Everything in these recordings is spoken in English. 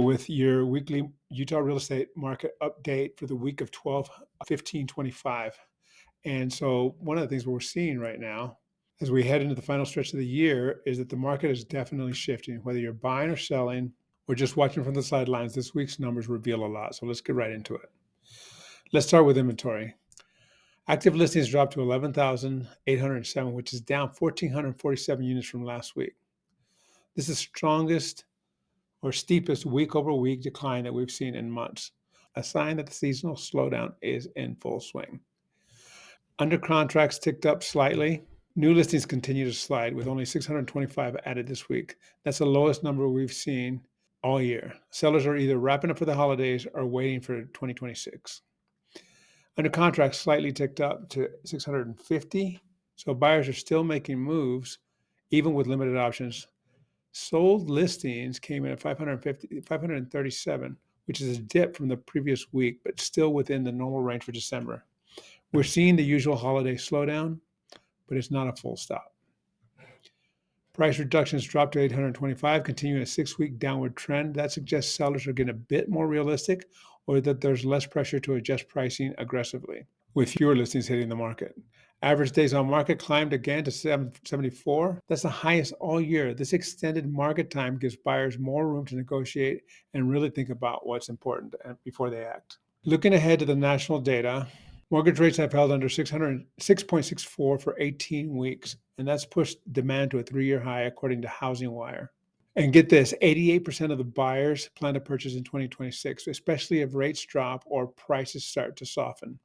with your weekly Utah real estate market update for the week of 12/15/25. And so one of the things we're seeing right now as we head into the final stretch of the year is that the market is definitely shifting. Whether you're buying or selling or just watching from the sidelines, this week's numbers reveal a lot. So let's get right into it. Let's start with inventory. Active listings dropped to 11,807, which is down 1,447 units from last week. This is the strongest or steepest week-over-week decline that we've seen in months, a sign that the seasonal slowdown is in full swing. Under contracts ticked up slightly. New listings continue to slide with only 625 added this week. That's the lowest number we've seen all year. Sellers are either wrapping up for the holidays or waiting for 2026. Under contracts slightly ticked up to 650. So buyers are still making moves, even with limited options. Sold listings came in at 537, which is a dip from the previous week, but still within the normal range for December. We're seeing the usual holiday slowdown, but it's not a full stop. Price reductions dropped to 825, continuing a 6-week downward trend. That suggests sellers are getting a bit more realistic or that there's less pressure to adjust pricing aggressively, with fewer listings hitting the market. Average days on market climbed again to 774. That's the highest all year. This extended market time gives buyers more room to negotiate and really think about what's important before they act. Looking ahead to the national data, mortgage rates have held under 6.64 for 18 weeks, and that's pushed demand to a 3-year high, according to Housing Wire. And get this, 88% of the buyers plan to purchase in 2026, especially if rates drop or prices start to soften.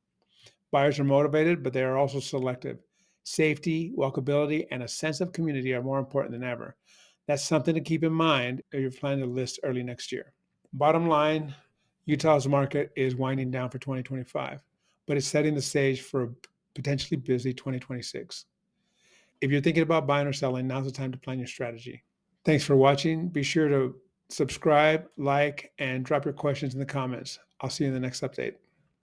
Buyers are motivated, but they are also selective. Safety, walkability, and a sense of community are more important than ever. That's something to keep in mind if you're planning to list early next year. Bottom line, Utah's market is winding down for 2025, but it's setting the stage for a potentially busy 2026. If you're thinking about buying or selling, now's the time to plan your strategy. Thanks for watching. Be sure to subscribe, like, and drop your questions in the comments. I'll see you in the next update.